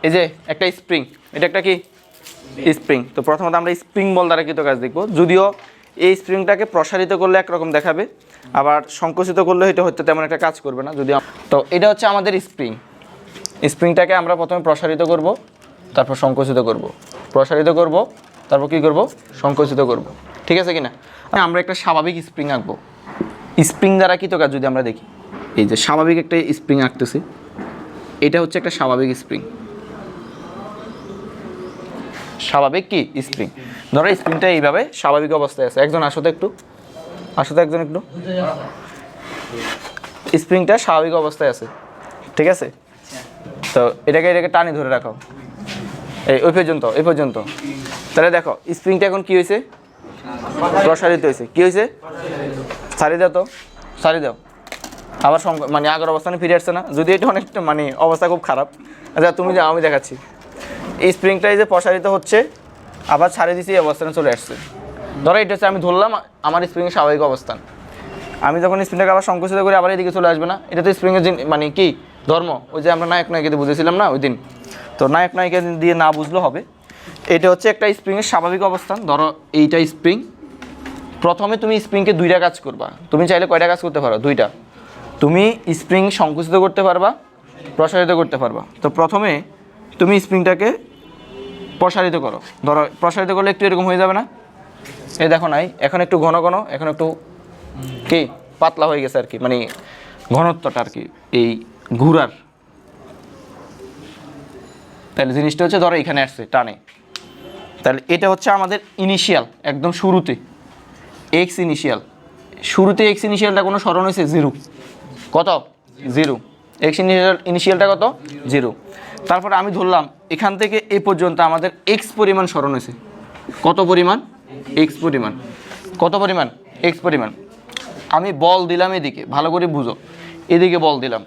এই যে একটা স্প্রিং, এটা একটা কি স্প্রিং। তো প্রথমত আমরা স্প্রিং বল দ্বারা কৃত কাজ দেখব। যদিও এই স্প্রিংটাকে প্রসারিত করলে একরকম দেখাবে, আবার সংকুচিত করলে এটা হয়তো তেমন একটা কাজ করবে না। যদিও তো এটা হচ্ছে আমাদের স্প্রিং। স্প্রিংটাকে আমরা প্রথমে প্রসারিত করব, তারপর সংকুচিত করব, প্রসারিত করব, তারপর কী করব, সংকুচিত করব। ঠিক আছে কি না? আমরা একটা স্বাভাবিক স্প্রিং আঁকবো। স্প্রিং দ্বারা কৃত কাজ যদি আমরা দেখি, এই যে স্বাভাবিক একটা স্প্রিং আঁকতেছি, এটা হচ্ছে একটা স্বাভাবিক স্প্রিং। স্বাভাবিক কি স্প্রিং। ধরো স্প্রিংটা এইভাবে স্বাভাবিক অবস্থায় আছে। একজন আসো তো একটু, আসো তো একজন একটু। স্প্রিংটা স্বাভাবিক অবস্থায় আছে, ঠিক আছে? তো এটাকে টানি ধরে রাখো এই পর্যন্ত, এই পর্যন্ত। তাহলে দেখো স্প্রিংটা এখন কি হয়েছে, প্রসারিত হয়েছে। কি হয়েছে? সারি দাও তো, সারি দাও। আবার মানে আগের অবস্থানে ফিরে আসছে না? যদি এটা অনেকটা মানে অবস্থা খুব খারাপ। আচ্ছা তুমি যাও, আমি দেখাচ্ছি। এই স্প্রিংটা এই যে প্রসারিত হচ্ছে, আবার ছাড়িয়ে দিচ্ছি, এই অবস্থানে চলে আসছে। ধরো এটা হচ্ছে আমি ধরলাম আমার স্প্রিংয়ের স্বাভাবিক অবস্থান। আমি যখন স্প্রিংটাকে আবার সংকুচিত করি, আবার এদিকে চলে আসবে না? এটা তো স্প্রিংয়ের মানে কি ধর্ম। ওই যে আমরা নায়ক নায়িকাতে বুঝেছিলাম না ওই দিন, তো নায়ক নায়িকা দিয়ে না বুঝলেও হবে। এটা হচ্ছে একটা স্প্রিংয়ের স্বাভাবিক অবস্থান। ধরো এইটা স্প্রিং। প্রথমে তুমি স্প্রিংকে দুইটা কাজ করবা। তুমি চাইলে কয়টা কাজ করতে পারো? দুইটা। তুমি স্প্রিং সংকুচিত করতে পারবা, প্রসারিত করতে পারবা। তো প্রথমে তুমি স্প্রিংটাকে প্রসারিত করো। ধরো প্রসারিত করলে একটু এরকম হয়ে যাবে না? এই দেখো নাই, এখন একটু ঘন ঘন, এখন একটু কি পাতলা হয়ে গেছে আর কি, মানে ঘনত্বটা আর কি এই ঘুরার। তাহলে জিনিসটা হচ্ছে ধরো এখানে আসছে টানে। তাহলে এটা হচ্ছে আমাদের ইনিশিয়াল, একদম শুরুতে এক্স ইনিশিয়াল। শুরুতে এক্স ইনিশিয়ালটা কোনো স্মরণ হয়েছে? জিরো। কত? জিরো। এক্স ইনিশিয়ালটা কত? জিরো। তারপরে আমি ধরলাম এখান থেকে এ পর্যন্ত আমাদের এক্স পরিমাণ স্মরণ হয়েছে। কত পরিমাণ? এক্স পরিমাণ। কত পরিমাণ? এক্স পরিমাণ। আমি বল দিলাম এদিকে, ভালো করে বুঝো, এদিকে বল দিলাম।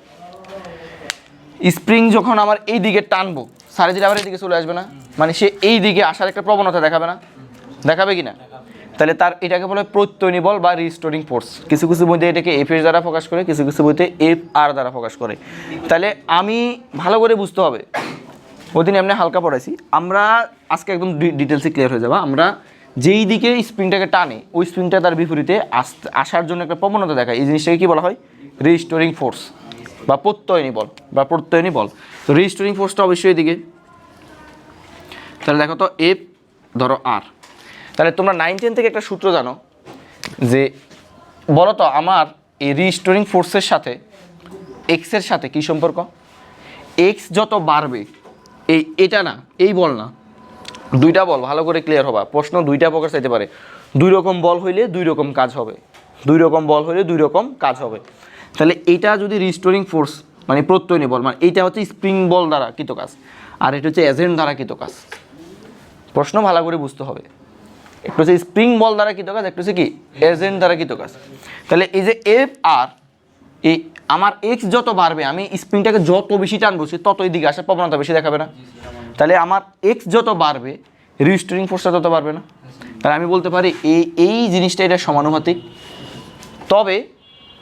স্প্রিং যখন আমার এই দিকে টানবো, সাড়ে দিলে আবার এদিকে চলে আসবে না? মানে সে এই দিকে আসার একটা প্রবণতা দেখাবে না? দেখাবে কি না? তাহলে তার এটাকে বলে প্রত্যয়নী বল বা রিস্টোরিং ফোর্স। কিছু কিছু বইতে এটাকে এফ এর দ্বারা প্রকাশ করে, কিছু কিছু বইতে এফ আর দ্বারা প্রকাশ করে। তাহলে আমি ভালো করে বুঝতে হবে, ওদিন এমনি হালকা পড়াইছি, আমরা আজকে একদম ডিটেলসে ক্লিয়ার হয়ে যাবে। আমরা যেই দিকে স্প্রিংটাকে টানে, ওই স্প্রিংটা তার বিপরীতে আসার জন্য একটা প্রবণতা দেখায়। এই জিনিসটাকে কী বলা হয়? রিস্টোরিং ফোর্স বা প্রত্যয়নী বল বা প্রত্যয়নী বল। তো রিস্টোরিং ফোর্সটা অবশ্যই এদিকে। তাহলে দেখো তো এফ ধরো আর। তাহলে তোমরা 9-10 থেকে একটা সূত্র জানো যে, বলো তো আমার এই রিস্টোরিং ফোর্সের সাথে এক্সের সাথে কী সম্পর্ক? এক্স যত বাড়বে, এটা না, এই বল না, দুইটা বল, ভালো করে ক্লিয়ার হবা। প্রশ্ন দুইটা প্রকার চাইতে পারে। দুই রকম বল হইলে দুই রকম কাজ হবে, দুই রকম বল হইলে দুই রকম কাজ হবে। তাহলে এইটা যদি রিস্টোরিং ফোর্স মানে প্রত্যয়নী বল, মানে এইটা হচ্ছে স্প্রিং বল দ্বারা কৃত কাজ, আর এটা হচ্ছে এজেন্ট দ্বারা কৃত কাজ। প্রশ্ন ভালো করে বুঝতে হবে। একটু হচ্ছে স্প্রিং বল দ্বারা কৃত কাজ, একটু হচ্ছে কি এজেন্ট দ্বারা কৃত কাজ। তাহলে এই যে এফ আর, এই আমার এক্স যত বাড়বে, আমি স্প্রিংটাকে যত বেশি টানবো, সে তত এই দিকে আসার প্রবণতা বেশি দেখাবে না? তাহলে আমার এক্স যত বাড়বে, রিস্টোরিং ফোর্সটা তত বাড়বে না? তাহলে আমি বলতে পারি এই জিনিসটা এটা সমানুপাতিক, তবে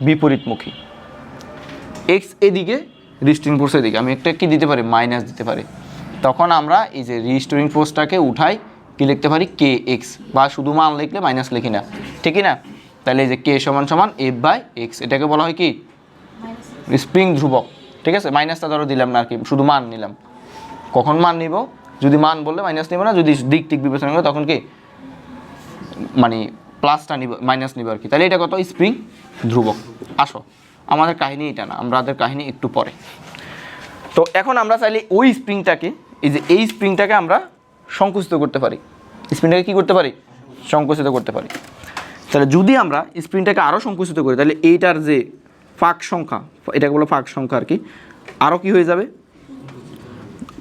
বিপরীতমুখী। এক্স এদিকে, রিস্টোরিং ফোর্স এদিকে। আমি একটা কি দিতে পারি? মাইনাস দিতে পারি। তখন আমরা এই যে রিস্টোরিং ফোর্সটাকে উঠাই, কি লিখতে পারি? কে এক্স, বা শুধু মান লিখলে মাইনাস লিখি না, ঠিকই না? তাহলে এই যে কে সমান সমান এফ বাই এক্স, এটাকে বলা হয় কি স্প্রিং ধ্রুবক। ঠিক আছে, মাইনাসটা ধরো দিলাম না আর কি, শুধু মান নিলাম। কখন মান নিব? যদি মান বললে মাইনাস নিব না, যদি দিক টিক বিবেচনা করো তখন কি মানে প্লাসটা নিব, মাইনাস নিব আর কি। তাহলে এটা কত? স্প্রিং ধ্রুবক। আসো, আমাদের কাহিনী এটা না, আমাদের কাহিনী একটু পরে। তো এখন আমরা চাইলে ওই স্প্রিংটাকে, এই যে এই স্প্রিংটাকে আমরা সংকুচিত করতে পারি। স্প্রিংটাকে কী করতে পারি? সংকুচিত করতে পারি। তাহলে যদি আমরা স্প্রিংটাকে আরও সংকুচিত করি, তাহলে এইটার যে ফাঁক সংখ্যা, এটাকে বলো ফাঁক সংখ্যা আর কি, আরও কি হয়ে যাবে?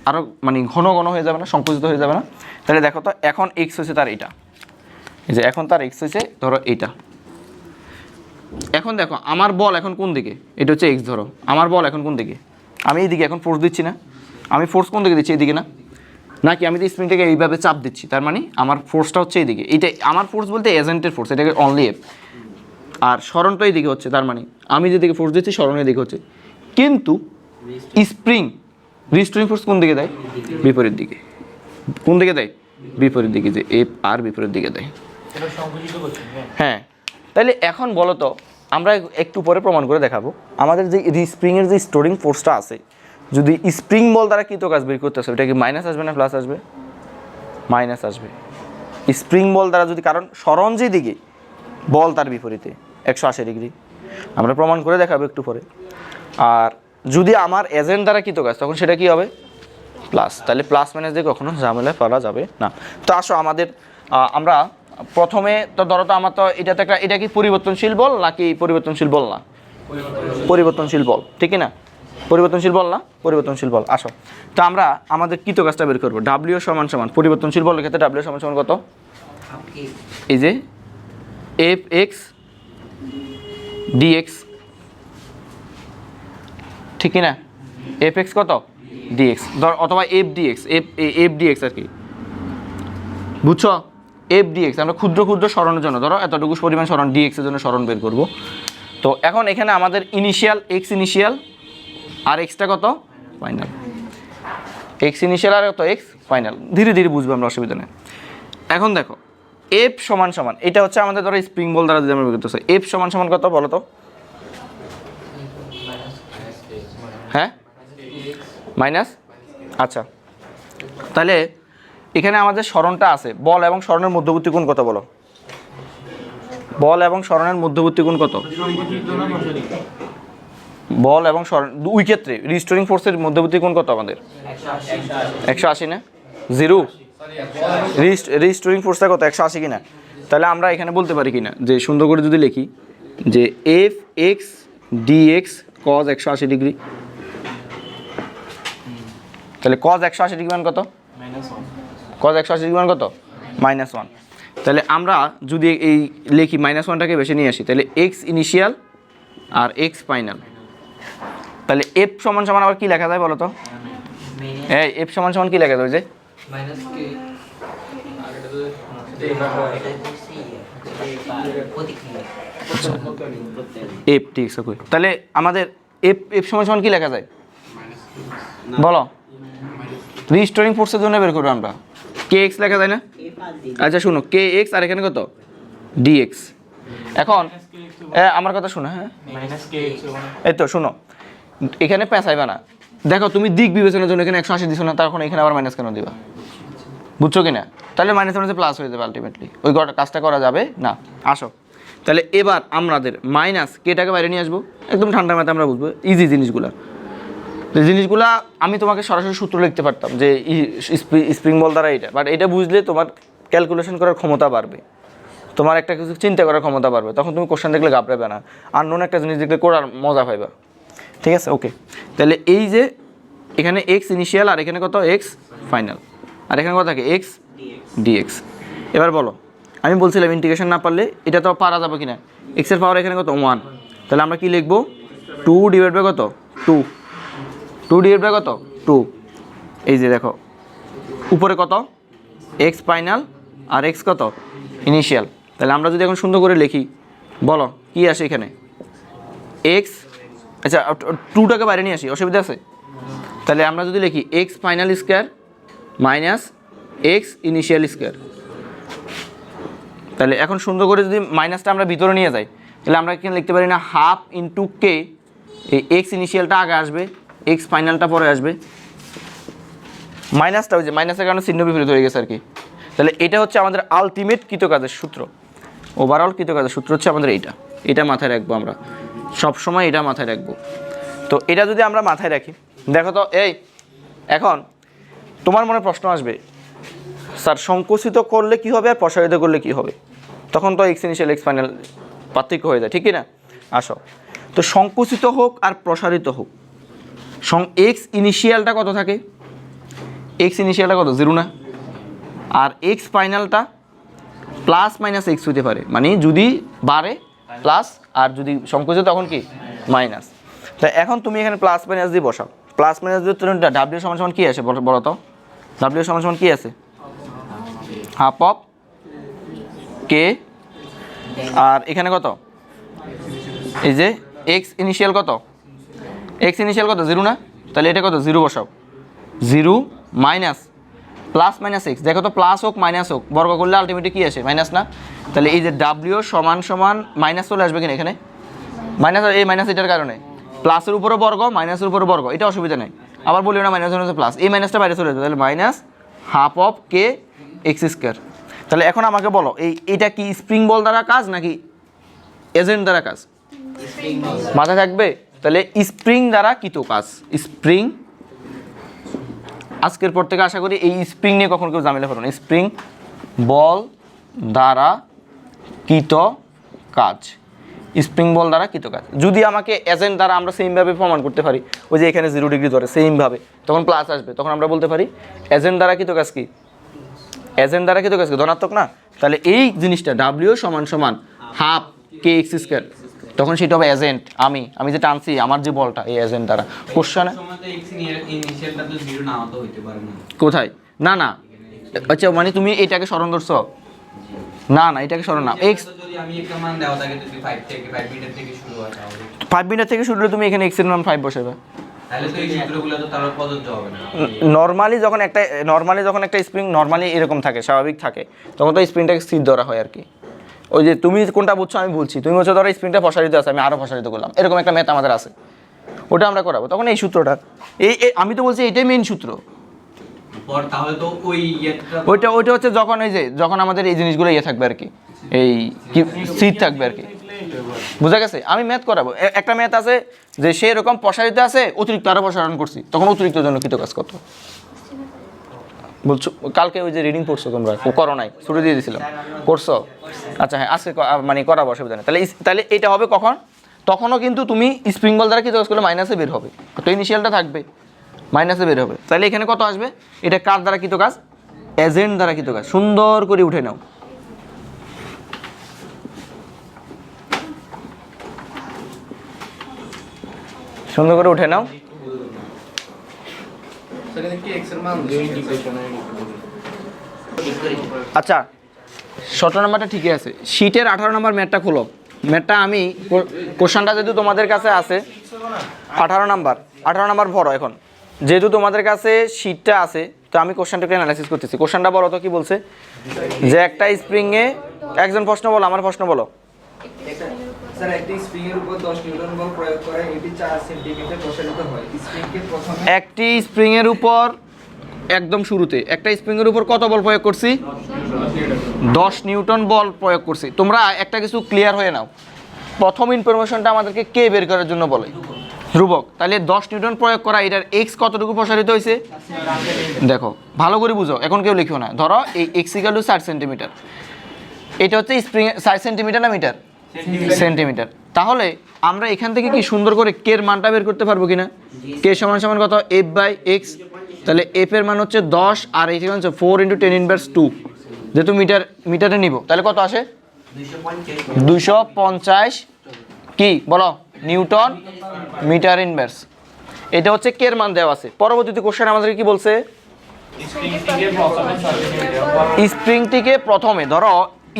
আরও মানে ঘন ঘন হয়ে যাবে না? সংকুচিত হয়ে যাবে না? তাহলে দেখো তো, এখন এক্স হয়েছে তার এইটা, এই যে এখন তার এক্স হয়েছে ধরো এইটা। এখন দেখো আমার বল এখন কোন দিকে? এটা হচ্ছে এক্স। ধরো আমার বল এখন কোন দিকে? আমি এইদিকে এখন ফোর্স দিচ্ছি না? আমি ফোর্স কোন দিকে দিচ্ছি? এইদিকে না? নাকি আমি তো স্প্রিংটাকে এইভাবে চাপ দিচ্ছি, তার মানে আমার ফোর্সটা হচ্ছে এইদিকে। এইটা আমার ফোর্স বলতে এজেন্টের ফোর্স, এটাকে অনলি এফ। আর সরণটা এইদিকে হচ্ছে, তার মানে আমি যেদিকে ফোর্স দিচ্ছি সরণ এদিকে হচ্ছে। কিন্তু স্প্রিং রিস্টোরিং ফোর্স কোন দিকে দেয়? বিপরীত দিকে। কোন দিকে দেয়? বিপরীত দিকে, যে এফ আর বিপরীত দিকে দেয়। হ্যাঁ, তাহলে এখন বলো তো, আমরা একটু পরে প্রমাণ করে দেখাবো আমাদের যে স্প্রিংয়ের যে স্টোরিং ফোর্সটা আছে, যদি স্প্রিং বল দ্বারা কৃত কাজ বের করতে আসে, ওটা কি মাইনাস আসবে না প্লাস আসবে? মাইনাস আসবে। স্প্রিং বল দ্বারা যদি, কারণ সরণ যে দিকে, বল তার বিপরীতে 180 ডিগ্রি, আমরা প্রমাণ করে দেখাবো একটু পরে। আর যদি আমার এজেন্ট দ্বারা কৃত কাজ, তখন সেটা কি হবে? প্লাস। তাহলে প্লাস মাইনাস দিয়ে কখনো ঝামেলায় পড়া যাবে না। তো আসো আমাদের আমরা প্রথমে তো ধরো তো আমার তো এটাতে একটা, এটা কি পরিবর্তনশীল বল নাকি পরিবর্তনশীল বল না? পরিবর্তনশীল বল, ঠিক না? পরিবর্তনশীল বল না? পরিবর্তনশীল বল। আসো তো আমরা আমাদের কৃত কাজটা বের করবো। ডাব্লিউ সমান সমান, পরিবর্তনশীল বলের ক্ষেত্রে ডাব্লিউ সমান সমান কত? এই যে এফ এক্স ডিএক্স, ঠিক না? এফ এক্স কত? ডিএক্স ধর, অথবা এফ ডিএক্স, এফ ডিএক্স আর কি, বুঝছো? এফ ডিএক্স আমরা ক্ষুদ্র ক্ষুদ্র সরণের জন্য ধরো এতটুকু পরিমাণ সরণ, ডিএক্সের জন্য সরণ বের করব। তো এখন এখানে আমাদের ইনিশিয়াল এক্স ইনিশিয়াল আর এক্সটা কত? ফাইনাল। এক্স ইনিশিয়াল আর কত? X final. ধীরে ধীরে বুঝবো আমরা, অসুবিধা নেই। এখন দেখো এফ সমান সমান, এটা হচ্ছে আমাদের ধরো স্প্রিং বল দ্বারা যদি আমরা বের করতে চাই, এফ সমান সমান কত বলো তো? হ্যাঁ, মাইনাস। আচ্ছা, তাহলে এখানে আমাদের সরণটা আছে, বল এবং সরণের মধ্যবর্তী কোণ কত বলো? বল এবং সরণের মধ্যবর্তী কোণ কত? বল এবং সরণ দুই ক্ষেত্রে রিস্টোরিং ফোর্সের মধ্যবর্তী কোণ কত আমাদের? 180 না? জিরো। রিস্টোরিং ফোর্সটা কত? 180 কিনা? তাহলে আমরা এখানে বলতে পারি কিনা যে, সুন্দর করে যদি লিখি যে F X D X cos 180 degree, তাহলে কজ 180 ডিগ্রি মান কত? কজ 180 ডিগ্রি মান কত? -1। তাহলে আমরা যদি এই লিখি -1টাকে বেশি নিয়ে আসি, তাহলে এক্স ইনিশিয়াল আর এক্স ফাইনাল, তাহলে এফ সমান সমান আবার কি লেখা যায় বলো তো? এই এফ সমান সমান কি লেখা যায়? যে এফ, ঠিক আছে। তাহলে আমাদের এফ এফ সমান সমান কি লেখা যায় বলো? রিস্টোরিং ফোর্সের জন্য বের করবো আমরা, কে এক্স লেখা যায় না? আচ্ছা শুনো, কে এক্স আর এখানে কত? ডিএক্স। এখন আমার কথা শোনো, হ্যাঁ এই তো শোনো, এখানে পেঁচাইবা না। দেখো তুমি দিক বিবেচনার জন্য এখানে 180 দিছো না, তখন এখানে আবার মাইনাস কেন দিবা? বুঝছো কি না? তাহলে মাইনাস মাইনাসে প্লাস হয়ে যাবে আলটিমেটলি, ওই কাজটা করা যাবে না। আসো তাহলে এবার আমাদের মাইনাস কেটাকে বাইরে নিয়ে আসবো, একদম ঠান্ডা মাথায় আমরা বুঝবো ইজি জিনিসগুলো। জিনিসগুলা আমি তোমাকে সরাসরি সূত্র লিখতে পারতাম যে স্প্রিং বল দ্বারা এটা, বাট এটা বুঝলে তোমার ক্যালকুলেশন করার ক্ষমতা বাড়বে, তোমার একটা কিছু চিন্তা করার ক্ষমতা বাড়বে, তখন তুমি কোশ্চেন দেখলে ঘাবড়াবে না, আননোন একটা জিনিস দেখলে করার মজা পাইবা। ঠিক আছে, ওকে। তাহলে এই যে এখানে এক্স ইনিশিয়াল আর এখানে কত? এক্স ফাইনাল, আর এখানে কত থাকে? X D X. এবার বলো, আমি বলছিলাম ইন্টিগ্রেশন না পারলে এটা তো পারা যাবে কিনা? এক্সের পাওয়ার এখানে কত? 1। তাহলে আমরা কি লিখবো? 2 ডিভাইড বাই কত? 2 ডিভাইড বাই কত? 2। এই যে দেখো উপরে কত? এক্স ফাইনাল আর এক্স কত? ইনিশিয়াল। তাহলে আমরা যদি এখন সুন্দর করে লিখি, বলো কি আসে এখানে? এক্স, আচ্ছা 2টাকে বাইরে নিয়ে আসি, অসুবিধা আছে? তাহলে আমরা যদি লিখি x final square minus X initial square, তাহলে এখন সুন্দর করে যদি মাইনাসটা আমরা ভিতরে নিয়ে যাই, তাহলে আমরা এখানে লিখতে পারি না হাফ ইন্টু কে, এই এক্স ইনিশিয়ালটা আগে আসবে, এক্স ফাইনালটা পরে আসবে, মাইনাসটা ওই যে মাইনাসের কারণে চিহ্ন বিপরীত হয়ে গেছে আর কি। তাহলে এটা হচ্ছে আমাদের আলটিমেট কৃতকাজের সূত্র, ওভারঅল কৃতকাজের সূত্র হচ্ছে আমাদের এটা মাথায় রাখবো আমরা সবসময়, এটা মাথায় রাখবো। তো এটা যদি আমরা মাথায় রাখি, দেখো তো এই এখন তোমার মনে প্রশ্ন আসবে, স্যার সংকুচিত করলে কি হবে আর প্রসারিত করলে কি হবে? তখন তো এক্স ইনিশিয়াল এক্স ফাইনাল পার্থক্য হয়ে যায়, ঠিক না? আসো, তো সংকুচিত হোক আর প্রসারিত হোক, এক্স ইনিশিয়ালটা কত থাকে? এক্স ইনিশিয়ালটা কত? 0 না? আর এক্স ফাইনালটা প্লাস মাইনাস এক্স হতে পারে, মানে যদি বাড়ে প্লাস, আর যদি সংকুচিত তখন কি? মাইনাস। তা এখন তুমি এখানে প্লাস মাইনাস দিয়ে বসাও, প্লাস মাইনাস দিয়ে তুমি ডাব্লিউ সমান সমান কি আসে বলো তো? ডাব্লিউ সমান সমান কি আছে? হাফ অফ কে, আর এখানে কত? এই যে এক্স ইনিশিয়াল কত? এক্স ইনিশিয়াল কত? 0 না? তাহলে এটা কত? 0 বসাও। 0 মাইনাস প্লাস মাইনাস এক্স, দেখো তো প্লাস হোক মাইনাস হোক বর্গ করলে আলটিমেটলি কী আসে মাইনাস না, তাহলে এই যে ডাব্লিউ সমান সমান মাইনাস চলে আসবে কিনা এখানে মাইনাস, এই মাইনাস এটার কারণে প্লাসের উপরে বর্গ মাইনাসের উপরে বর্গ, এটা অসুবিধা নেই, আবার বলিও না মাইনাস মাইনাস প্লাস, এই মাইনাসটা বাইরে চলে যাবে, তাহলে minus half of K x square. তাহলে এখন আমাকে বলো এইটা কি স্প্রিং বল দ্বারা কাজ নাকি এজেন্ট দ্বারা কাজ, মাথায় থাকবে। তাহলে স্প্রিং দ্বারা কৃত কাজ, স্প্রিং, আজকের পর থেকে আশা করি এই স্প্রিং নিয়ে কখনো কেউ ঝামেলা করো না, স্প্রিং বল দ্বারা কৃত কাজ, স্প্রিং বল দ্বারা কৃত কাজ। যদি আমাকে এজেন্ট দ্বারা আমরা সেমভাবে প্রমাণ করতে পারি, ওই যে এখানে 0 ডিগ্রি ধরে সেমভাবে, তখন প্লাস আসবে, তখন আমরা বলতে পারি এজেন্ট দ্বারা কৃত কাজ কি, এজেন্ট দ্বারা কৃত কাজ কি ধনাত্মক না। তাহলে এই জিনিসটা ডাব্লিউ সমান সমান হাফ কে এক্স স্কোয়ার, তখন সেটা হবে এজেন্ট, আমি যে টানছি আমার যে বলটা এই এজেন্ট দ্বারা। কোশ্চেনে কোথায় না না, আচ্ছা মানে তুমি এটাকে স্মরণ ধরছো না, না এটাকে স্মরণ না, এক্স 5 মিটার থেকে শুরু হলে তুমি এখানে এক্স এর মান 5 বসাবে, নর্মালি যখন একটা স্প্রিং নর্মালি এরকম থাকে স্বাভাবিক থাকে তখন তো স্প্রিংটাকে স্থির ধরা হয় আর কি। ওই যে তুমি কোনটা বুঝছো আমি বলছি, তুমি বলছো ধরো স্প্রিংটা প্রসারিত আছে, আমি আরও প্রসারিত করলাম, এরকম একটা ম্যাথ আমাদের আছে, ওটা আমরা করাবো, তখন এই সূত্রটা আমি তো বলছি এটাই মেইন সূত্র। তাহলে তো ওইটা হচ্ছে যখন আমাদের এই জিনিসগুলো থাকবে আর কি, এই কি স্থির থাকবে আর কি, বুঝা গেছে। আমি ম্যাথ করাবো, একটা ম্যাথ আছে যে সে এরকম প্রসারিত আছে অতিরিক্ত আরও প্রসারণ করছি, তখন অতিরিক্ত জন্য কৃত কাজ কত বলছো, কালকে ওই যে রিডিং পড়ছো তোমরা করো নাই, ছুটি দিয়ে দিয়েছিলাম, করছো? আচ্ছা হ্যাঁ আজকে মানে করাবো, অসুবিধা নেই। তাহলে এটা হবে কখন, তখনও কিন্তু তুমি স্প্রিং বল দ্বারা কৃত কাজ করলে মাইনাসে বের হবে, তো ইনিশিয়ালটা থাকবে মাইনাসে বের হবে, তাহলে এখানে কত আসবে, এটা কার দ্বারা কৃত কাজ, এজেন্ট দ্বারা কৃত কাজ। সুন্দর করে উঠে নাও, সুন্দর করে উঠে নাও। আচ্ছা 17 নম্বরটা ঠিকই আছে, শীটের 18 নম্বর ম্যাথটা খোলো, ম্যাথটা আমি কোশ্চেনটা যেহেতু তোমাদের কাছে আছে 18 নাম্বার ভরো, এখন যেহেতু তোমাদের কাছে শীটটা আছে তো আমি কোশ্চেনটাকে অ্যানালাইসিস করতেছি। কোশ্চেনটা বলো তো কি বলছে, যে একটা স্প্রিংয়ে একজন প্রশ্ন বলো, আমার প্রশ্ন বলো। স্যার একটি স্প্রিং এর উপর 10 নিউটন বল প্রয়োগ করে এটি 4 সেন্টিমিটার প্রসারিত হয়। স্প্রিংকে প্রথমে একটি স্প্রিং এর উপর একদম শুরুতে একটা স্প্রিং এর উপর কত বল প্রয়োগ করছি, 10 নিউটন বল প্রয়োগ করছি। তোমরা একটা কিছু ক্লিয়ার হয়ে নাও, প্রথম ইনফরমেশনটা আমাদেরকে কে বের করার জন্য বলে, ধ্রুবক। তাহলে 10 নিউটন প্রয়োগ করা, এটার এক্স কতটুকু প্রসারিত হয়েছে দেখো ভালো করে বুঝো, এখন কেউ লিখো না। ধরো এই এক্স ইকুয়াল টু 60 সেন্টিমিটার, এটা হচ্ছে স্প্রিং 60 সেন্টিমিটার না মিটার, সেন্টিমিটার। তাহলে আমরা এখান থেকে কি সুন্দর করে কে এর মানটা বের করতে পারবো কিনা, কে সমান সমান কত এফ বাই এক্স, তাহলে এফ এর মান হচ্ছে 10 আর এইটা হচ্ছে 4 × 10⁻², যেহেতু মিটারে নিব তাহলে কত আসে 250 কি বলো নিউটন মিটার ইনভার্স। এটা হচ্ছে কে এর মান দেওয়া আছে। পরবর্তীতে কোশ্চেন আমাদেরকে কি বলছে, স্প্রিংটিকে প্রথমে, ধরো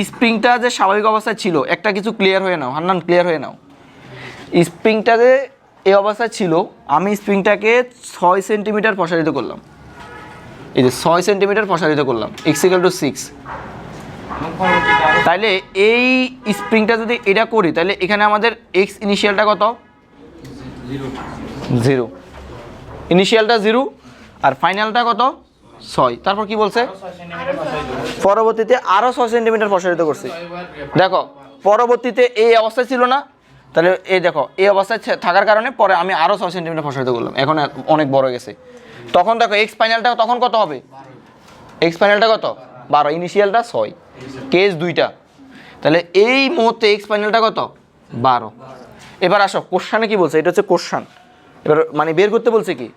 স্প্রিংটা যে স্বাভাবিক অবস্থায় ছিল, একটা কিছু ক্লিয়ার হয়ে নাও, হান্নান ক্লিয়ার হয়ে নাও, স্প্রিংটা যে এই অবস্থায় ছিল, আমি স্প্রিংটাকে 6 সেন্টিমিটার প্রসারিত করলাম, এই যে 6 সেন্টিমিটার প্রসারিত করলাম, x = 6। তাইলে এই স্প্রিংটা যদি এটা করি তাহলে এখানে আমাদের x ইনিশিয়ালটা কত 0, ইনিশিয়ালটা 0 আর ফাইনালটা কত 6। তারপর কি বলছে, পরবর্তীতে আরও 6 সেন্টিমিটার প্রসারিত করছি। দেখো পরবর্তীতে এই অবস্থায় ছিল না, তাহলে এই দেখো এই অবস্থায় থাকার কারণে পরে আমি আরও 6 সেন্টিমিটার প্রসারিত করলাম, এখন অনেক বড় গেছে। তখন দেখো এক্স ফাইনালটা তখন কত হবে, এক্স ফাইনালটা কত 12, ইনিশিয়ালটা 6, কেস দুইটা, তাহলে এই মুহূর্তে এক্স ফাইনালটা কত 12। এবার আসো কোশ্চানে কি বলছে, এটা হচ্ছে কোশ্চান, এবার মানে বের করতে বলছে কি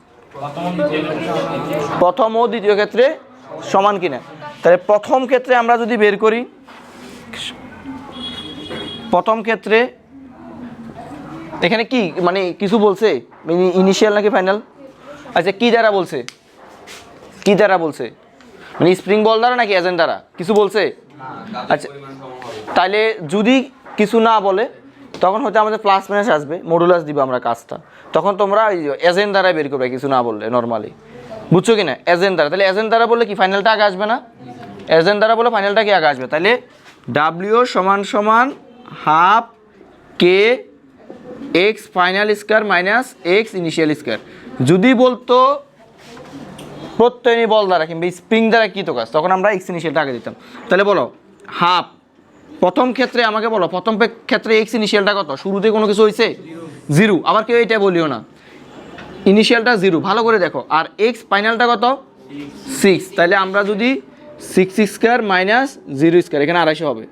প্রথম ও দ্বিতীয় ক্ষেত্রে সমান কিনা। তাহলে প্রথম ক্ষেত্রে আমরা যদি বের করি, প্রথম ক্ষেত্রে এখানে কি মানে কিছু বলছে ইনিশিয়াল নাকি ফাইনাল, আচ্ছা কি দ্বারা বলছে, কি দ্বারা বলছে মানে স্প্রিং বল দ্বারা নাকি এজেন্ট দ্বারা কিছু বলছে। আচ্ছা তাহলে যদি কিছু না বলে তখন হয়তো আমাদের প্লাস মাইনাস আসবে, মডুলাস দিব আমরা কাজটা, তখন তোমরা এজেন্ট দ্বারা বের করবে কিছু না বললে নর্মালি। বুঝছো কি না? এজেন্ট দ্বারা, তাহলে এজেন্ট দ্বারা বললে কি ফাইনালটা আগে আসবে না? এজেন্ট দ্বারা বলে ফাইনালটা কি আগে আসবে? তাহলে ডাব্লিউ সমান সমান half K X final square minus X initial square. যদি বলতো প্রত্যয়নী বল দ্বারা কিংবা স্প্রিং দ্বারা কৃত কাজ, তখন আমরা এক্স ইনিশিয়ালটা আগে দিতাম। তাহলে বলো হাফ, প্রথম ক্ষেত্রে আমাকে বলো প্রথম ক্ষেত্রে এক্স ইনিশিয়ালটা কত? শুরুতে কোনো কিছু হয়েছে? 0। আবার কেউ এটা বলিও না, ইনিশিয়ালটা 0, ভালো করে দেখো। আর এক্স ফাইনালটা কত? 6। তাহলে আমরা যদি 6 স্কোয়ার মাইনাস 0 স্কোয়ার, এখানে 250 হবে।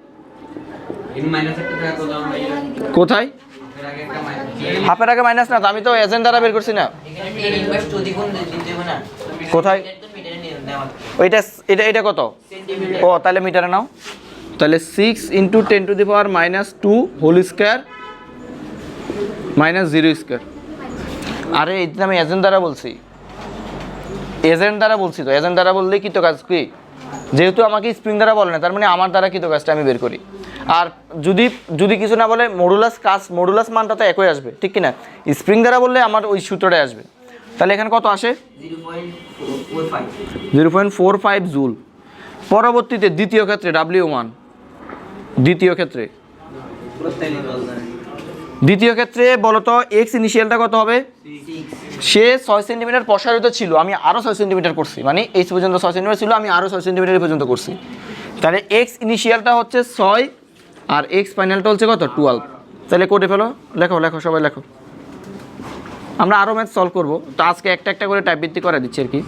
মাইনাস একটা টাকা করলাম ভাই, কোথায়? এর আগে একটা মাইনাস, হাফের আগে মাইনাস না তো, আমি তো এজেন্ট দ্বারা বের করছি না। এখানে ইনভার্স যদি কোন দিতে হবে না কোথায়? এটা মিটারে নিয়ে নেওয়া ওইটা এটা কত? সেন্টিমিটার ও তাহলে মিটারে নাও। তাহলে 6 × 10⁻² হোল স্কোয়ার মাইনাস 0 স্কোয়ার। আরে এটা আমি এজেন্ট দ্বারা বলছি, এজেন্ট দ্বারা বলছি তো। এজেন্ট দ্বারা বললেই কৃত কাজ কি? যেহেতু আমাকে স্প্রিং দ্বারা বলে না, তার মানে আমার দ্বারা কৃত কাজটা আমি বের করি। আর যদি কিছু না বলে মডুলাস কাজ, মডুলাস মানটা তো একই আসবে, ঠিক কি না? স্প্রিং দ্বারা বললে আমার ওই সূত্রটাই আসবে। তাহলে এখানে কত আসে? 0.45 0.45 জুল। পরবর্তীতে দ্বিতীয় ক্ষেত্রে W1, দ্বিতীয় ক্ষেত্রে বলতো এক্স ইনিশিয়ালটা কত হবে? 6 সে 6 সেন্টিমিটার প্রসারিত ছিল, আমি আরও 6 সেন্টিমিটার করছি, মানে এই পর্যন্ত 6 সেন্টিমিটার ছিল, আমি আরও 6 সেন্টিমিটার পর্যন্ত করছি। তাহলে এক্স ইনিশিয়ালটা হচ্ছে 6 আর এক্স ফাইনালটা হচ্ছে কত? 12। তাহলে কোটে ফেলো, লেখো সবাই লেখো। আমরা আরও ম্যাথ সলভ করবো, তো আজকে একটা একটা করে টাইপ ভিত্তি করে দিচ্ছি আর কি।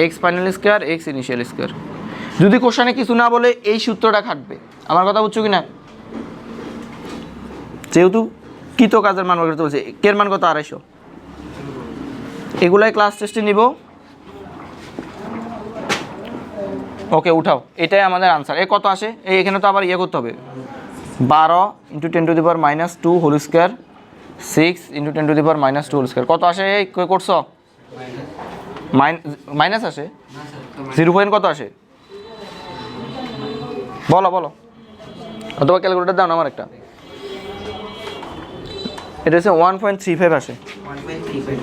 X final square x initial square. যদি কোশ্চেনে কিছু না বলে এই সূত্রটা খাটবে, আমার কথা বুঝছো কি না? যেহেতু কৃত কাজের মান বের করতে বলছে, কের মান কত? 250। এগুলাই ক্লাস টেস্টে নিব। ওকে উঠাও, এটাই আমাদের আনসার। এ কত আসে? এখানে তো আবার ইয়ে করতে হবে, 12 × 10⁻² হোল স্কোয়ার 6 × 10⁻² হোল স্কোয়ার। কত আসে? এই করছো মাইনাস আসে 0 পয়েন্ট কত আসে? বলো অথবা ক্যালকুলেটর দাও না আমার একটা। এটা হচ্ছে 1.35 আসে, 1.35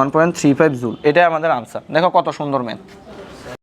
1.35 জুল। এটাই আমাদের আনসার। দেখো কত সুন্দর ম্যাথ।